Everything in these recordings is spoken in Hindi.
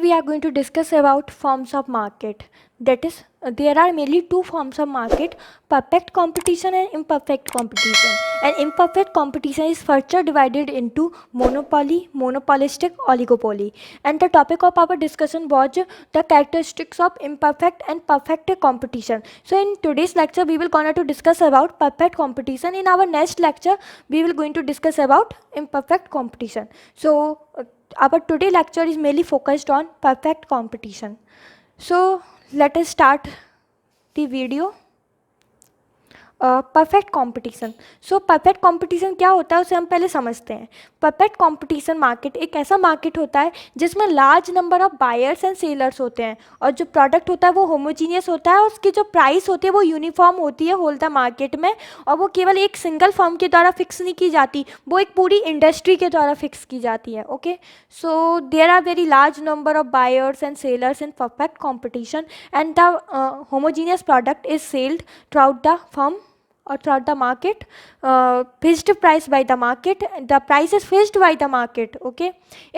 we are going to discuss about forms of market. That is, there are mainly two forms of market: perfect competition and imperfect competition. And imperfect competition is further divided into monopoly, monopolistic, oligopoly. And the topic of our discussion was the characteristics of imperfect and perfect competition. So in today's lecture, we will gonna to discuss about perfect competition. In our next lecture, we will going to discuss about imperfect competition. So our today lecture is mainly focused on perfect competition. So let us start the video. Perfect competition. So perfect competition क्या होता है उसे हम पहले समझते हैं. परफेक्ट कॉम्पिटिशन मार्केट एक ऐसा मार्केट होता है जिसमें large number of buyers and sellers होते हैं और जो प्रोडक्ट होता है वो होमोजीनियस होता है और उसकी जो प्राइस होती है वो यूनिफॉर्म होती है होल द मार्केट में और वो केवल एक सिंगल फर्म के द्वारा फिक्स नहीं की जाती, वो एक पूरी इंडस्ट्री के द्वारा फिक्स की जाती है. Okay, so there are very large number of buyers and sellers in perfect competition and the homogeneous product is selled throughout the firm or throughout the market, fixed price by the market, the price is fixed by the market. Okay,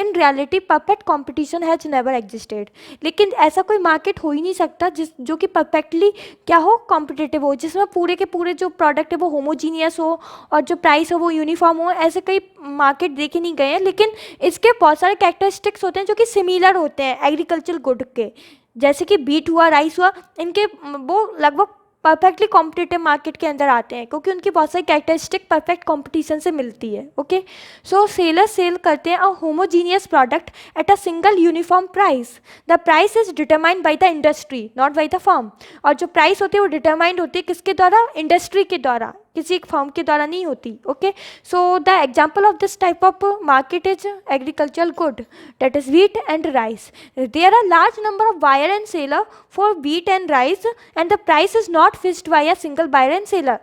in reality perfect competition has never existed. लेकिन ऐसा कोई मार्केट हो ही नहीं सकता जो कि परफेक्टली क्या हो, कॉम्पिटिटिव हो, जिसमें पूरे के पूरे जो प्रोडक्ट है वो होमोजीनियस हो और जो प्राइस हो वो यूनिफॉर्म हो. ऐसे कई मार्केट देखे नहीं गए हैं, लेकिन इसके बहुत सारे कैरेक्टरिस्टिक्स होते हैं जो कि सिमिलर होते हैं एग्रीकल्चर गुड के, जैसे कि बीट हुआ, राइस हुआ, इनके वो लगभग परफेक्टली कॉम्पिटिटिव मार्केट के अंदर आते हैं क्योंकि उनकी बहुत सारी कैरेक्टरिस्टिक परफेक्ट कॉम्पिटिशन से मिलती है. ओके, सो सेलर्स सेल करते हैं a homogeneous product at a single uniform price. The price is determined by the industry not by the firm. और जो प्राइस होती है वो डिटरमाइंड होती है किसके द्वारा, इंडस्ट्री के द्वारा, किसी एक फर्म के द्वारा नहीं होती. Okay, so the example of this type of market is agricultural good, that is wheat and rice. There are large number of buyer and seller for wheat and rice and the price is not fixed by a single buyer and seller.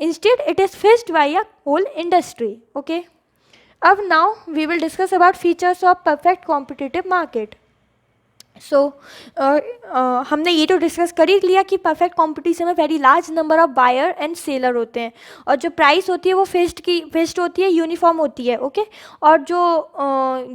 Instead it is fixed by a whole industry. Okay, अब now we will discuss about features of perfect competitive market. So हमने ये तो डिस्कस कर ही लिया कि परफेक्ट कॉम्पिटिशन में very large number of buyer and seller होते हैं और जो प्राइस होती है वो फिक्स्ड होती है, यूनिफॉर्म होती है. ओके, और जो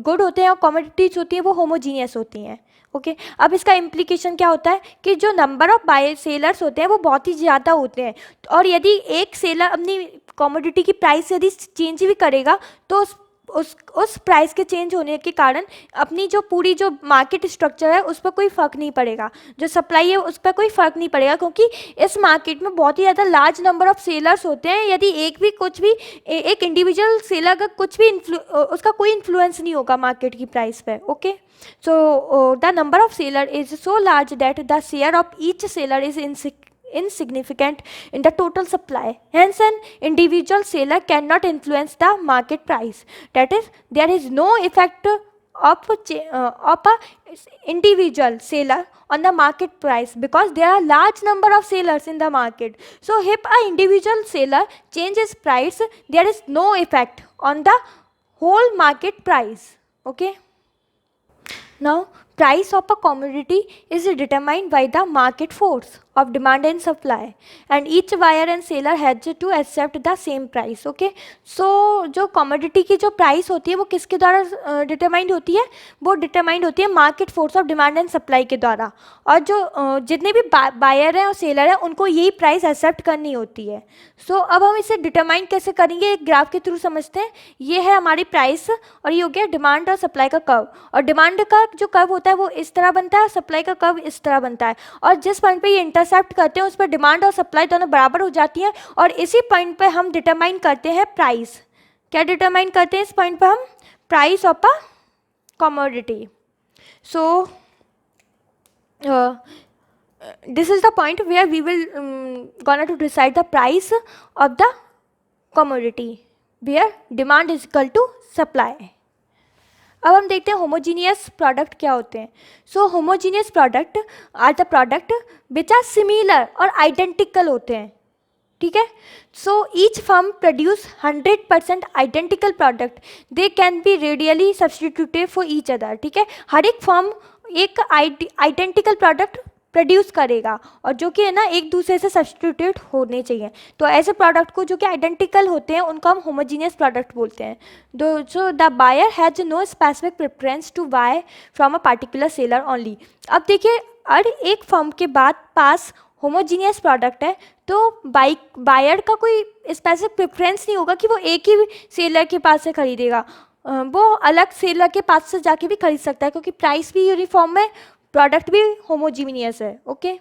गुड होते हैं और कमोडिटीज होती हैं वो होमोजीनियस होती हैं. ओके, अब इसका इम्प्लीकेशन क्या होता है कि जो नंबर ऑफ बायर सेलर्स होते हैं वो बहुत ही ज़्यादा होते हैं और यदि एक सेलर अपनी कमोडिटी की प्राइस यदि चेंज भी करेगा तो उस प्राइस के चेंज होने के कारण अपनी जो पूरी जो मार्केट स्ट्रक्चर है उस पर कोई फ़र्क नहीं पड़ेगा, जो सप्लाई है उस पर कोई फ़र्क नहीं पड़ेगा क्योंकि इस मार्केट में बहुत ही ज़्यादा लार्ज नंबर ऑफ सेलर्स होते हैं. यदि एक इंडिविजुअल सेलर का कुछ भी उसका कोई इन्फ्लुएंस नहीं होगा मार्केट की प्राइस पर. Okay, so the number of seller is so large that the share of each seller is insignificant in the total supply. Hence an individual seller cannot influence the market price. That is, there is no effect of a individual seller on the market price because there are large number of sellers in the market. So if a individual seller changes price, there is no effect on the whole market price. Okay, now price of a commodity is determined by the market force of demand and supply and each buyer and seller has to accept the same price. Okay, so जो commodity की जो price होती है वो किसके द्वारा determined होती है, वो determined होती है market force of demand and supply के द्वारा और जो जितने भी buyer हैं और seller हैं उनको यही price accept करनी होती है. So अब हम इसे determine कैसे करेंगे, एक ग्राफ के थ्रू समझते हैं. ये है हमारी प्राइस और ये हो गया डिमांड और सप्लाई का कर्व और डिमांड का जो कर्व होता है वो इस तरह बनता है, सप्लाई का कर्व इस तरह बनता है और जिस पॉइंट पे ये इंटरसेप्ट करते हैं उस पर डिमांड और सप्लाई दोनों बराबर हो जाती हैं और इसी पॉइंट पे हम डिटरमाइन करते हैं प्राइस. क्या डिटरमाइन करते हैं इस पॉइंट पे हम, price of a commodity. So this is the point where we will gonna to decide the price of the commodity where demand is equal to supply. अब हम देखते हैं होमोजीनियस प्रोडक्ट क्या होते हैं. So homogeneous product are the product which are similar और आइडेंटिकल होते हैं. ठीक है, so each firm produce 100% identical product, they can be radially substituted for each other. ठीक है, हर एक फर्म एक आइडेंटिकल प्रोडक्ट प्रोड्यूस करेगा और जो कि है ना एक दूसरे से सब्सटीट्यूट होने चाहिए। तो ऐसे प्रोडक्ट को जो कि आइडेंटिकल होते हैं उनको हम होमोजीनियस प्रोडक्ट बोलते हैं। So the buyer has no specific preference to buy from a particular seller only. अब देखिए अगर एक फर्म के पास होमोजीनियस प्रोडक्ट है तो बायर का कोई स्पेसिफिक प्रेफरेंस नहीं होगा कि वो एक ही सेलर के पास से खरीदेगा, वो अलग सेलर के पास से जाके भी खरीद सकता है क्योंकि प्राइस भी यूनिफॉर्म है, प्रोडक्ट भी होमोजीनियस है। Okay,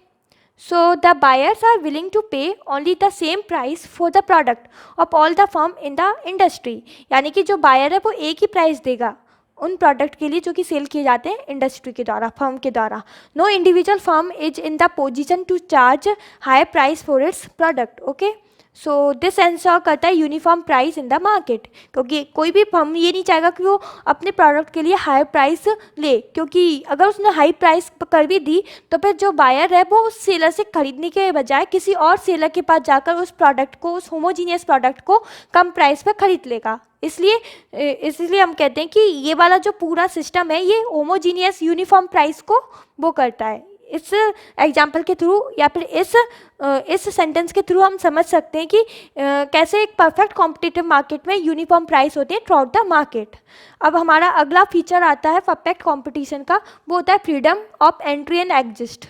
so the buyers are willing to pay only the same price for the product of all the firm in the industry. यानी कि जो बायर है वो एक ही प्राइस देगा उन प्रोडक्ट के लिए जो कि सेल किए जाते हैं इंडस्ट्री के द्वारा, फर्म के द्वारा। No individual firm is in the position to charge high price for its product. Okay, so this ensure करता है uniform price in the market, क्योंकि कोई भी फर्म ये नहीं चाहेगा कि वो अपने प्रोडक्ट के लिए हाई प्राइस ले, क्योंकि अगर उसने हाई प्राइस कर भी दी तो फिर जो बायर है वो उस सेलर से खरीदने के बजाय किसी और सेलर के पास जाकर उस प्रोडक्ट को, उस होमोजीनियस प्रोडक्ट को कम प्राइस पर खरीद लेगा। इसलिए हम कहते हैं कि ये वाला जो पूरा सिस्टम है ये होमोजीनियस यूनिफॉर्म प्राइस को वो करता है। इस एग्जाम्पल के थ्रू या फिर इस सेंटेंस के थ्रू हम समझ सकते हैं कि कैसे एक परफेक्ट कॉम्पिटिटिव मार्केट में यूनिफॉर्म प्राइस होती है थ्रू आउट द मार्केट। अब हमारा अगला फीचर आता है परफेक्ट कंपटीशन का, वो होता है freedom of entry and exist.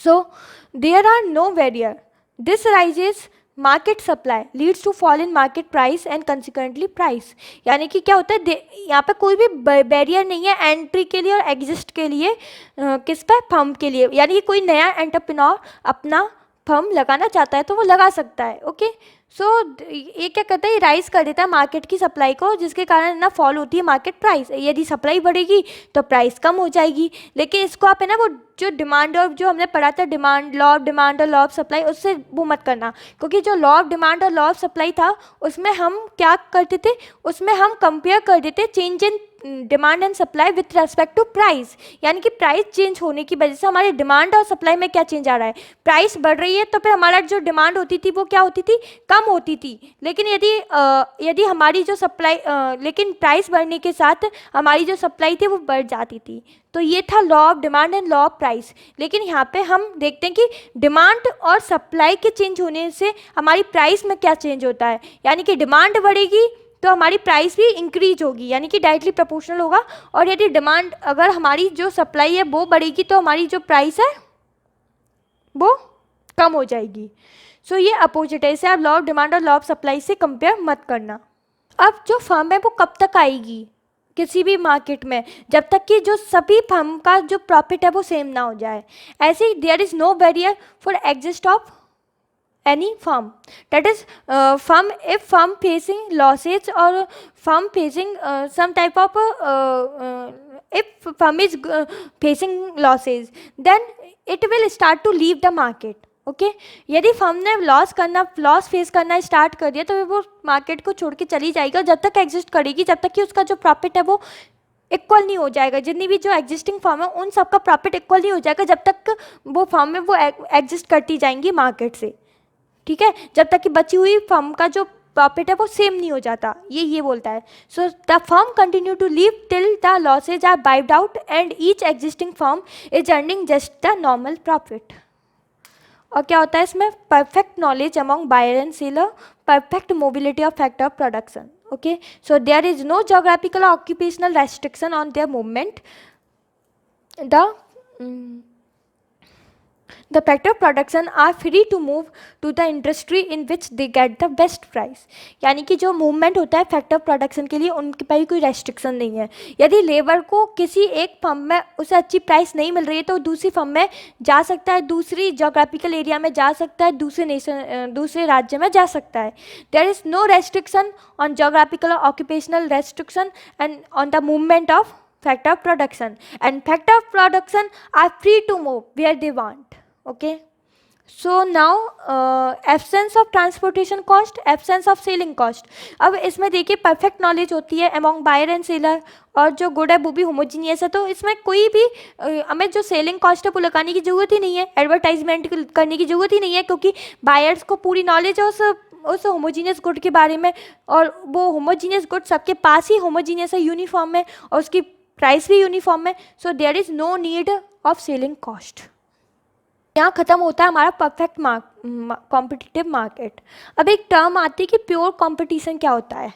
So there are no barrier, this raises market supply leads to fall in market price and consequently price. यानी कि क्या होता है, यहाँ पे कोई भी बैरियर नहीं है एंट्री के लिए और एग्जिस्ट के लिए, किस पे, फर्म के लिए। यानी कि कोई नया एंटरप्रेन्योर अपना फर्म लगाना चाहता है तो वो लगा सकता है। ओके, सो ये क्या करता है, राइज कर देता है मार्केट की सप्लाई को, जिसके कारण ना फॉल होती है मार्केट प्राइस। यदि सप्लाई बढ़ेगी तो प्राइस कम हो जाएगी। लेकिन इसको आप है ना वो जो डिमांड और जो हमने पढ़ा था डिमांड, लॉ ऑफ डिमांड और लॉ ऑफ सप्लाई, उससे वो मत करना, क्योंकि जो लॉ ऑफ डिमांड और लॉ ऑफ सप्लाई था उसमें हम क्या करते थे, उसमें हम कंपेयर कर देते change in demand and supply with respect to price. यानी कि प्राइस चेंज होने की वजह से हमारी डिमांड और सप्लाई में क्या चेंज आ रहा है, प्राइस बढ़ रही है तो फिर हमारा जो डिमांड होती थी वो क्या होती थी, कम होती थी। लेकिन यदि हमारी जो सप्लाई लेकिन प्राइस बढ़ने के साथ हमारी जो सप्लाई थी वो बढ़ जाती थी। तो ये था law of demand and law of price. लेकिन यहाँ पे हम देखते हैं कि डिमांड और सप्लाई के चेंज होने से हमारी प्राइस में क्या चेंज होता है। यानी कि डिमांड बढ़ेगी तो हमारी प्राइस भी इंक्रीज होगी, यानी कि डायरेक्टली प्रोपोर्शनल होगा। और यदि डिमांड, अगर हमारी जो सप्लाई है वो बढ़ेगी तो हमारी जो प्राइस है वो कम हो जाएगी। सो ये अपोजिट है, इसे आप लॉ ऑफ डिमांड और लॉ ऑफ सप्लाई से कंपेयर मत करना। अब जो फर्म है वो कब तक आएगी किसी भी मार्केट में, जब तक कि जो सभी फर्म का जो प्रॉफिट है वो सेम ना हो जाए। ऐसे ही there is no barrier for exist of any firm, that is if firm facing losses or firm facing some type of if firm is facing losses, then it will start to leave the market. Okay, यदि फर्म ने लॉस फेस करना स्टार्ट कर दिया तो वो मार्केट को छोड़ के चली जाएगी, और जब तक एग्जिस्ट करेगी जब तक कि उसका जो प्रॉफिट है वो इक्वल नहीं हो जाएगा। जितनी भी जो एग्जिस्टिंग फर्म है उन सबका प्रॉफिट इक्वल नहीं हो जाएगा जब तक वो फर्म में वो एग्जिस्ट करती जाएंगी मार्केट से। ठीक है, जब तक कि बची हुई फर्म का जो प्रॉफिट है वो सेम नहीं हो जाता, ये बोलता है। So the firm continue to live till the losses are wiped out and each existing firm is earning just the normal profit. और क्या होता है इसमें, perfect knowledge among buyer and seller, perfect mobility of factor of production. Okay, so there is no geographical occupational restriction on their movement. The factor of production are free to move to the industry in which they get the best price। यानी कि जो मूवमेंट होता है फैक्टर प्रोडक्शन के लिए उनके पर कोई रेस्ट्रिक्शन नहीं है। यदि लेबर को किसी एक फर्म में उसे अच्छी प्राइस नहीं मिल रही है तो दूसरी फर्म में जा सकता है, दूसरी जोग्राफिकल एरिया में जा सकता है, दूसरे राज्य में जा सकता है। There is no restriction on geographical occupational restriction and on the movement of factor of production, and factor of production are free to move where they want. Okay, so now absence of transportation cost, absence of selling cost। अब इसमें देखिए परफेक्ट नॉलेज होती है among buyer and seller, और जो गुड है वो भी होमोजीनियस है, तो इसमें कोई भी हमें जो सेलिंग कॉस्ट है वो लगाने की ज़रूरत ही नहीं है, एडवर्टाइजमेंट करने की ज़रूरत ही नहीं है, क्योंकि बायर्स को पूरी नॉलेज है उस होमोजीनियस गुड के बारे में, और वो होमोजीनियस गुड सबके पास ही होमोजीनियस है, यूनिफॉर्म है, और उसकी प्राइस भी यूनिफॉर्म है। So there is no need of selling cost. यहाँ खत्म होता है हमारा परफेक्ट कॉम्पिटिटिव मार्केट। अब एक टर्म आती है कि प्योर कंपटीशन क्या होता है,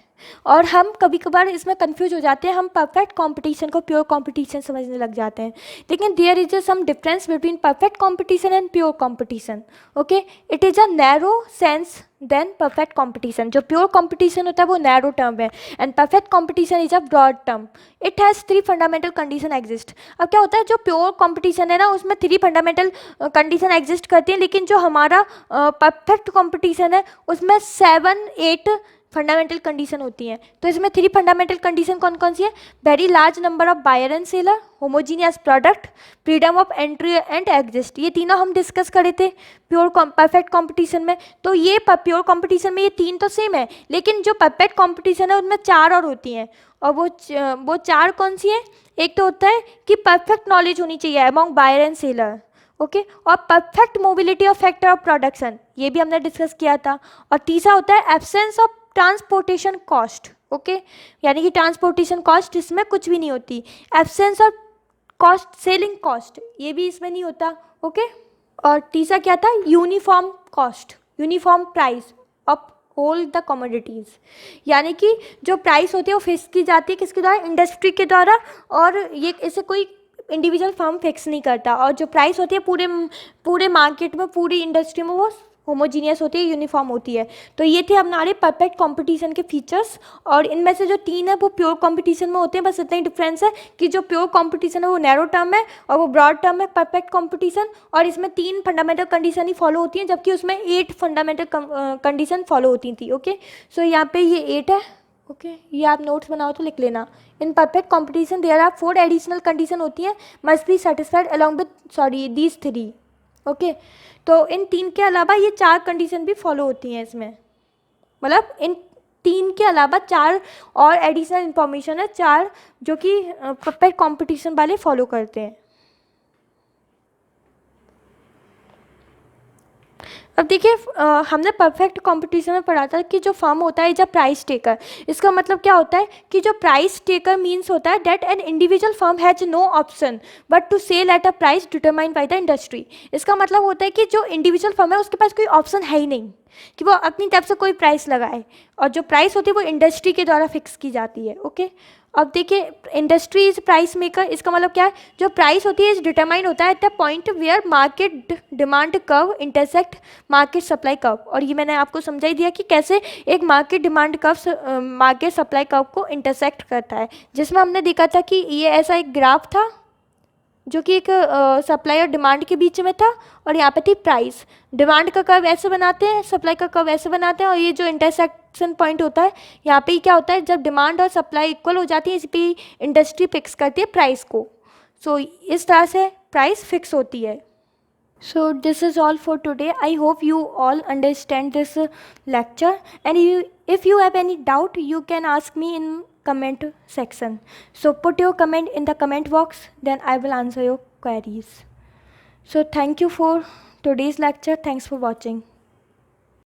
और हम कभी कभार इसमें कंफ्यूज हो जाते हैं, हम परफेक्ट कंपटीशन को प्योर कंपटीशन समझने लग जाते हैं। लेकिन there is some difference between perfect competition and pure competition. Okay, it is a narrow sense then perfect competition. जो प्योर कंपटीशन होता है वो नैरो टर्म है, and perfect competition is a broad term. It has 3 fundamental condition exist. अब क्या होता है, जो प्योर कंपटीशन है ना, उसमें 3 फंडामेंटल कंडीशन एग्जिस्ट करती हैं, लेकिन जो हमारा परफेक्ट कंपटीशन है उसमें 7-8 फंडामेंटल कंडीशन होती हैं। तो इसमें 3 फंडामेंटल कंडीशन कौन कौन सी है? Very large number of buyer and seller, homogeneous product, freedom of entry and exist. ये तीनों हम डिस्कस करे थे प्योर परफेक्ट कंपटीशन में। तो ये प्योर कंपटीशन में ये 3 तो सेम है, लेकिन जो परफेक्ट कंपटीशन है उनमें 4 और होती हैं। और वो 4 कौन सी है? एक तो होता है कि परफेक्ट नॉलेज होनी चाहिए among buyer and seller, okay, और perfect mobility of factor of production, ये भी हमने डिस्कस किया था। और तीसरा होता है absence of transportation cost, okay, यानी कि ट्रांसपोर्टेशन कॉस्ट इसमें कुछ भी नहीं होती। Absence of cost selling cost, ये भी इसमें नहीं होता, ओके। और तीसरा क्या था? Uniform cost, uniform price of whole the commodities, यानी कि जो प्राइस होती है वो फिक्स की जाती है किसके द्वारा? इंडस्ट्री के द्वारा, और ये इसे कोई इंडिविजुअल फर्म फिक्स नहीं करता। और जो प्राइस होती है पूरे मार्केट में, पूरी इंडस्ट्री में, वो होमोजीनियस होती है, यूनिफॉर्म होती है। तो ये थे हमारे परफेक्ट कंपटीशन के फीचर्स, और इनमें से जो 3 है वो प्योर कंपटीशन में होते हैं। बस इतना ही डिफरेंस है कि जो प्योर कंपटीशन है वो नैरो टर्म है और वो ब्रॉड टर्म है परफेक्ट कंपटीशन, और इसमें 3 फंडामेंटल कंडीशन ही फॉलो होती हैं, जबकि उसमें 8 फंडामेंटल कंडीशन फॉलो होती थी, ओके। सो यहाँ पे ये 8 है, ओके, ये आप नोट्स बनाओ तो लिख लेना। In perfect competition there are 4 additional condition होती हैं, must be satisfied along with these 3, okay. तो इन 3 के अलावा ये 4 कंडीशन भी फॉलो होती हैं इसमें, मतलब इन 3 के अलावा 4 और एडिशनल इंफॉर्मेशन है, 4 जो कि परफेक्ट कंपटीशन वाले फॉलो करते हैं। अब देखिए, हमने परफेक्ट कंपटीशन में पढ़ा था कि जो फर्म होता है इज अ प्राइस टेकर। इसका मतलब क्या होता है कि जो प्राइस टेकर मीन्स होता है that an individual firm has no option but to sell at a price determined by the industry. इसका मतलब होता है कि जो इंडिविजुअल फर्म है उसके पास कोई ऑप्शन है ही नहीं कि वो अपनी तरफ से कोई प्राइस लगाए, और जो प्राइस होती है वो इंडस्ट्री के द्वारा फिक्स की जाती है, ओके। अब देखिए, इंडस्ट्री इज प्राइस मेकर, इसका मतलब क्या है? जो प्राइस होती है इज डिटरमाइन होता है at the point where market demand curve intersect market supply curve. और ये मैंने आपको समझा ही दिया कि कैसे एक market demand curve market supply curve को इंटरसेक्ट करता है, जिसमें हमने देखा था कि ये ऐसा एक ग्राफ था जो कि एक सप्लाई और डिमांड के बीच में था, और यहाँ पे थी प्राइस। डिमांड का कर्व ऐसे बनाते हैं, सप्लाई का कर्व ऐसे बनाते हैं, और ये जो इंटरसेक्शन पॉइंट होता है यहाँ पे क्या होता है, जब डिमांड और सप्लाई इक्वल हो जाती है इस पे इंडस्ट्री फिक्स करती है प्राइस को। सो इस तरह से प्राइस फिक्स होती है। So this is all for today. I hope you all understand this lecture, and if you have any doubt you can ask me in comment section. So put your comment in the comment box, then I will answer your queries. So thank you for today's lecture. Thanks for watching.